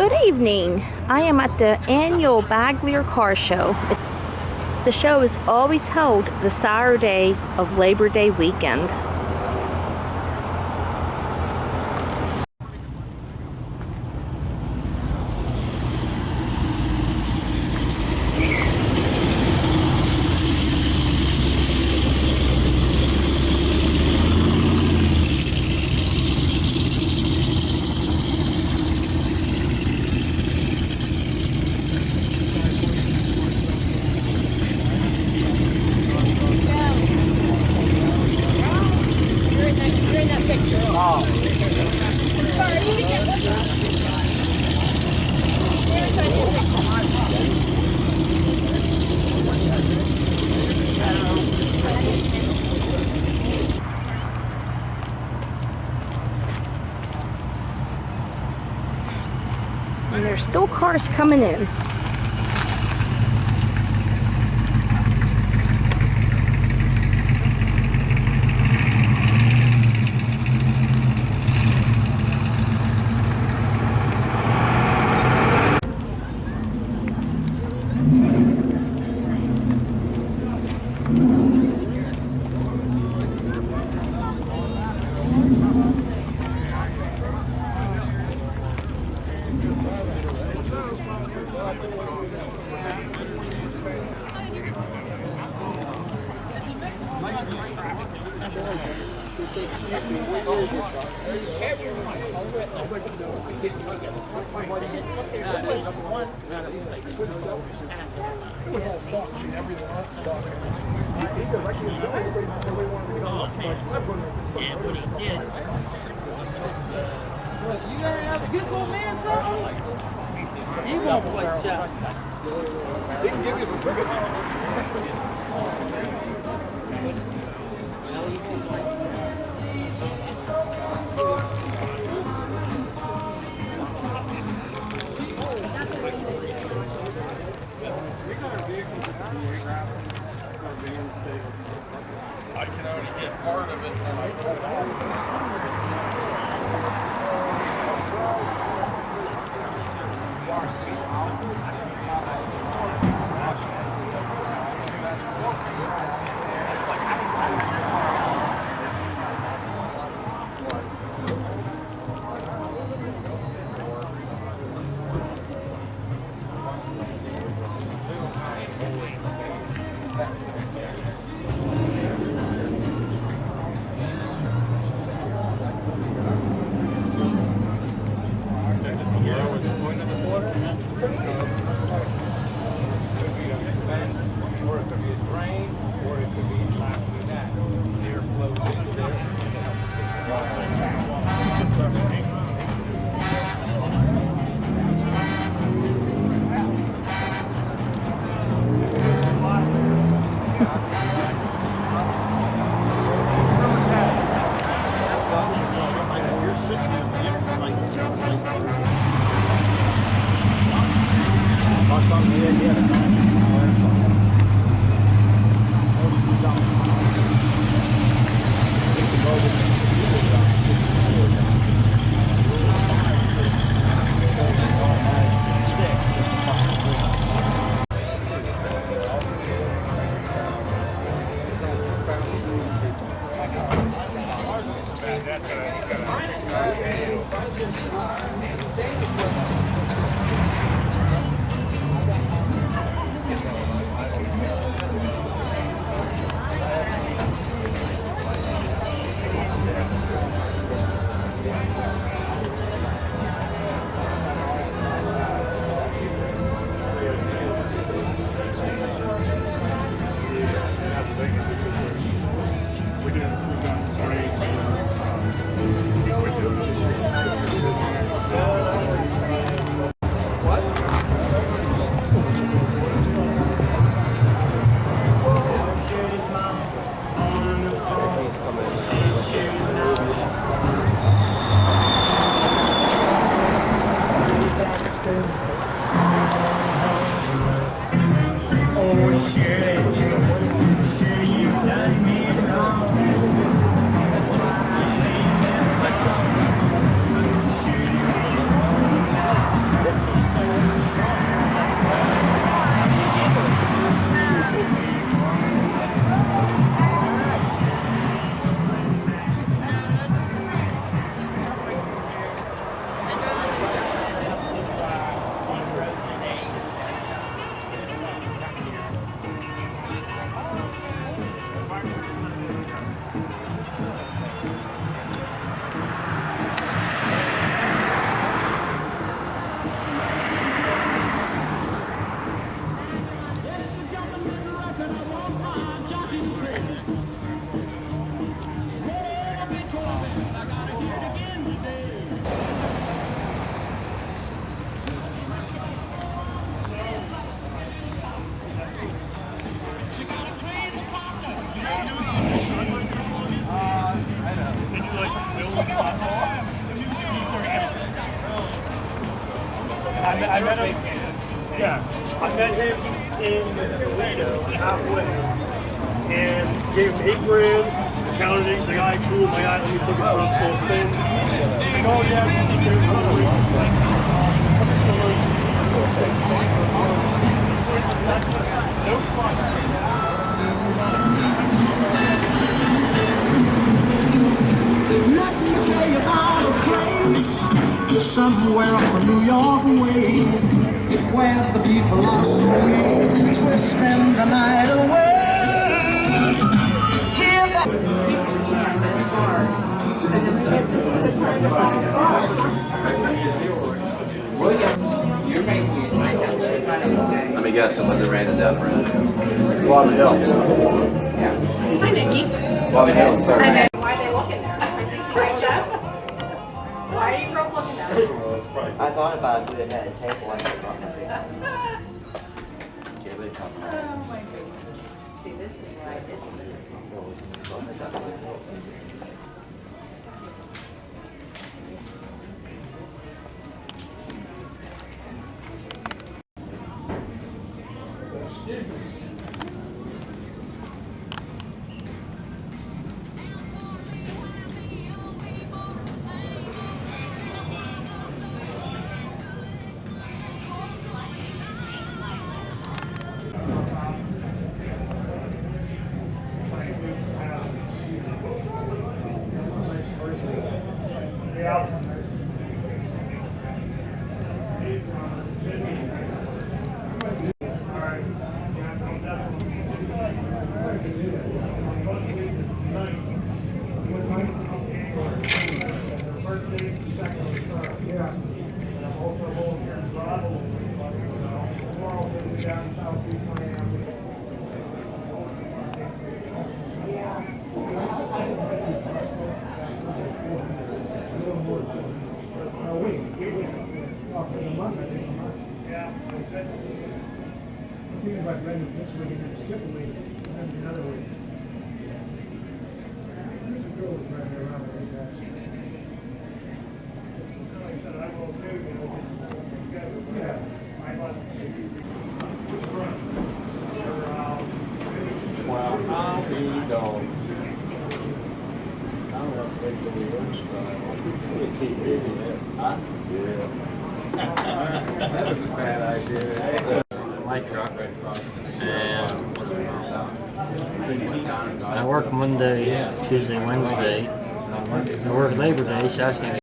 Good evening. I am at the annual Baglier Car Show. The show is always held the Saturday of Labor Day weekend. And there's still cars coming in. You gotta have a good little man, son. He won't play chop. He can give you some cricket. I can only get part of it when I pull I met him. Yeah, I met him in Toledo halfway, and gave him $8 grand. Counted it. He's like, "All right, cool, my guy. Let me take it for a full spin." He's like, "Oh yeah, Let me tell you about a place somewhere up the New York way, where the people are so gay, twisting the night away. Hear that? Let me guess, it wasn't random down around. Bobby Hill. Hi, Nikki. Bobby Hill, sorry. Why are they looking there? Right, Jeff? Why are you girls looking there? I thought about if we had had a table like that. Give it a couple. Oh my goodness. See, this is right. That was a bad idea. My truck, and I work Monday, Tuesday, Wednesday. I work Labor Day, so I was gonna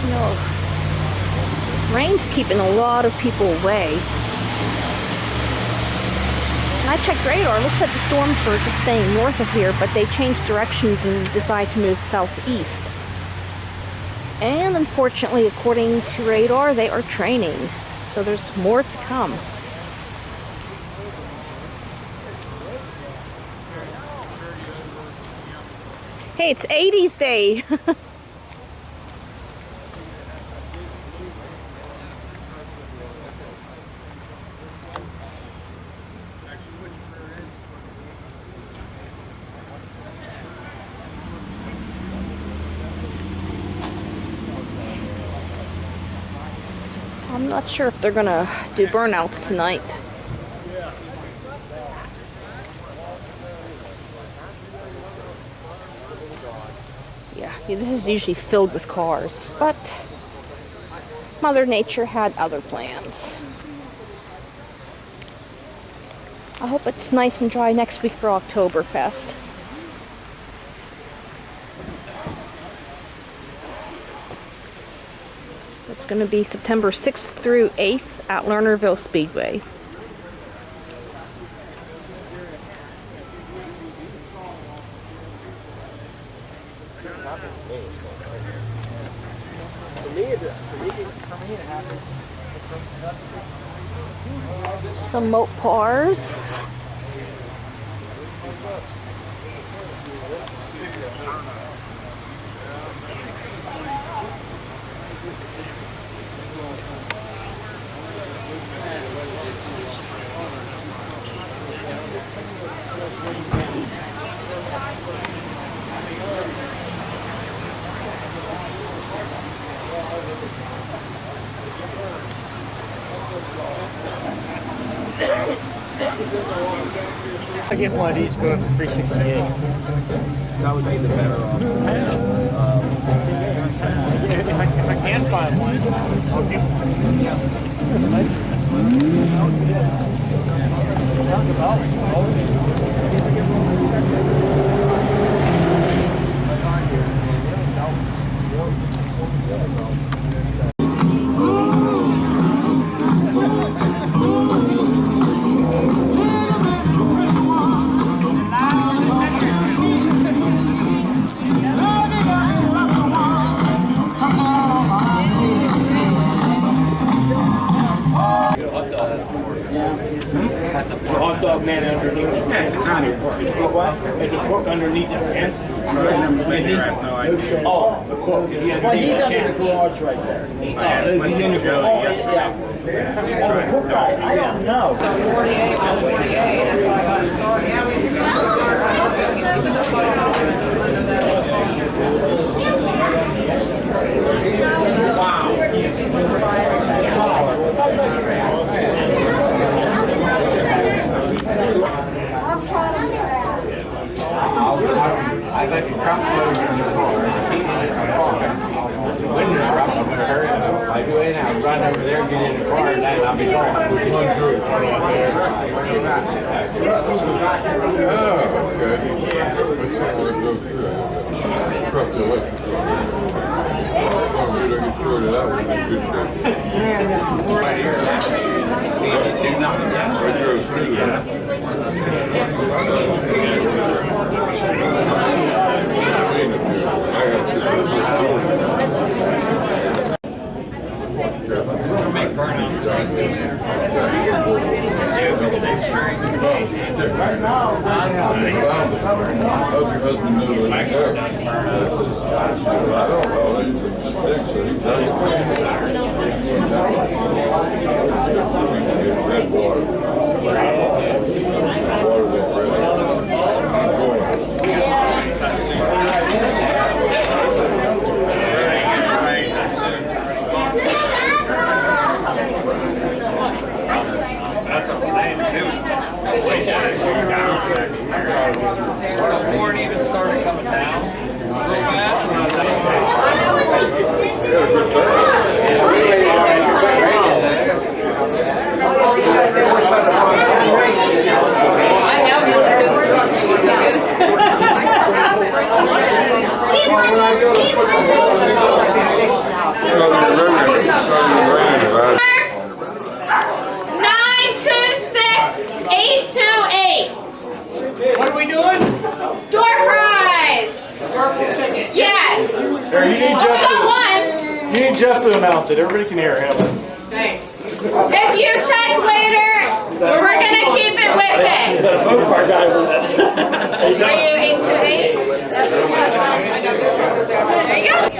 You know, rain's keeping a lot of people away. And I checked radar. Looks like the storms were just staying north of here, but they changed directions and decided to move southeast. And unfortunately, according to radar, they are training. So there's more to come. Hey, it's 80s day. I'm not sure if they're gonna do burnouts tonight. Yeah, this is usually filled with cars, but Mother Nature had other plans. I hope it's nice and dry next week for Oktoberfest. It's going to be September 6th through 8th at Lernerville Speedway. Some Mopars. I get one of these going for $368. That would be the better option. If I can find one, I'll do Hot dog man underneath the tent. There's a cook underneath the tent. Oh, the cook. Well, he's under the garage right there. He's in the garage. Yeah. Oh, the cook guy. I don't know. 48, 48. That's why I got I got the trunk closed in the car. The key in the car. The window's up. I'm going to hurry up. If I do it now, run over there, get in the car, and then I'll be gone. We can run through it. Do nothing. That's what I'm saying, dude. Before it even started coming down, real fast. What are we doing? Door prize! Yes! Here, you need Jeff Got to, one! you need Jeff to announce it. Everybody can hear him. If you check later, we're gonna keep it with it. Are you 828? There you go.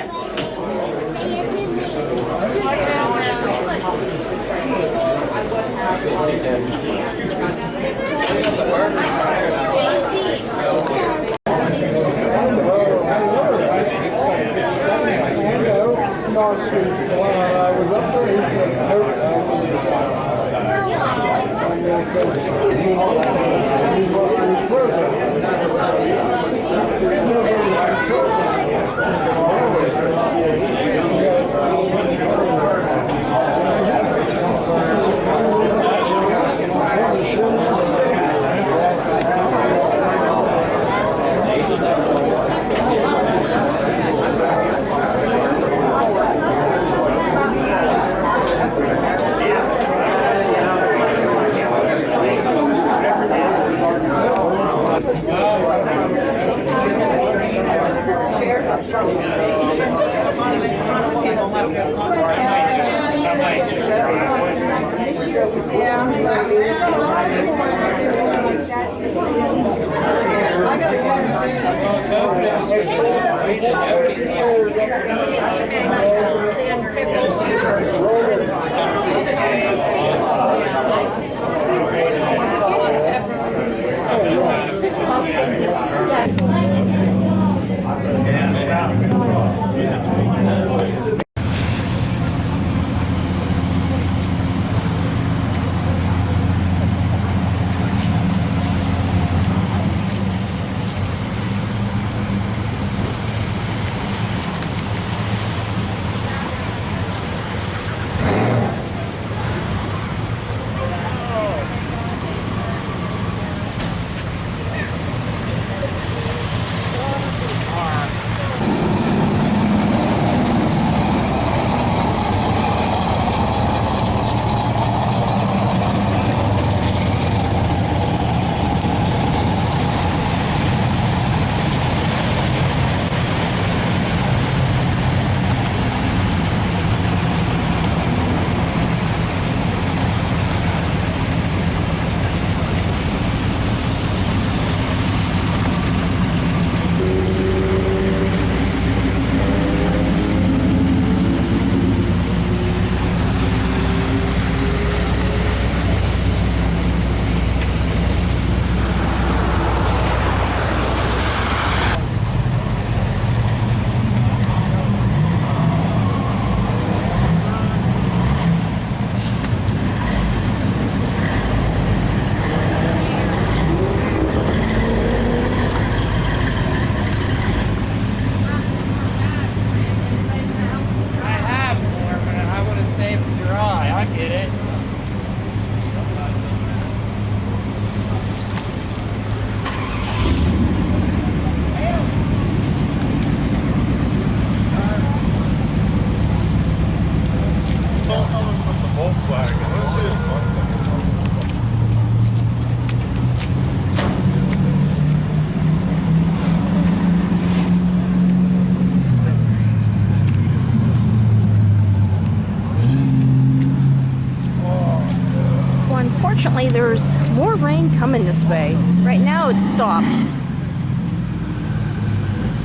Unfortunately, there's more rain coming this way. Right now it's stopped.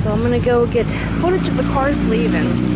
So I'm gonna go get footage of the cars leaving.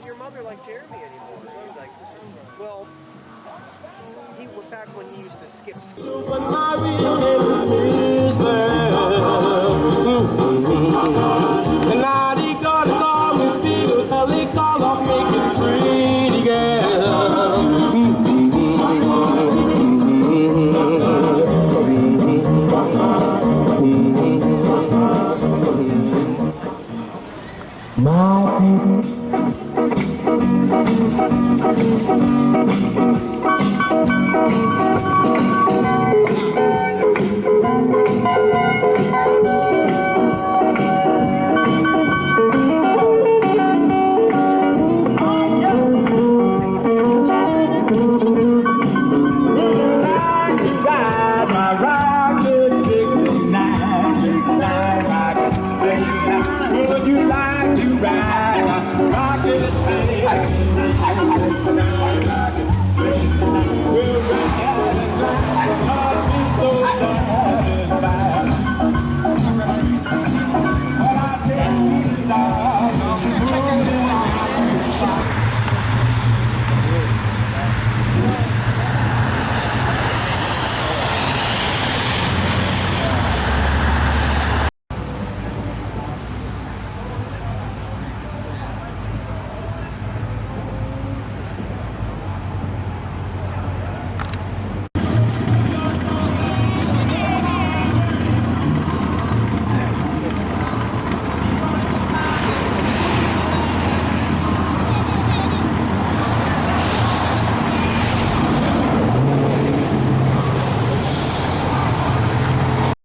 even your mother like Jeremy anymore. He's like, well, he back when he used to skip school. But my real name is and now they gonna call me Peter, hell they call off making pretty girl. My baby. Would you like to ride a rocket?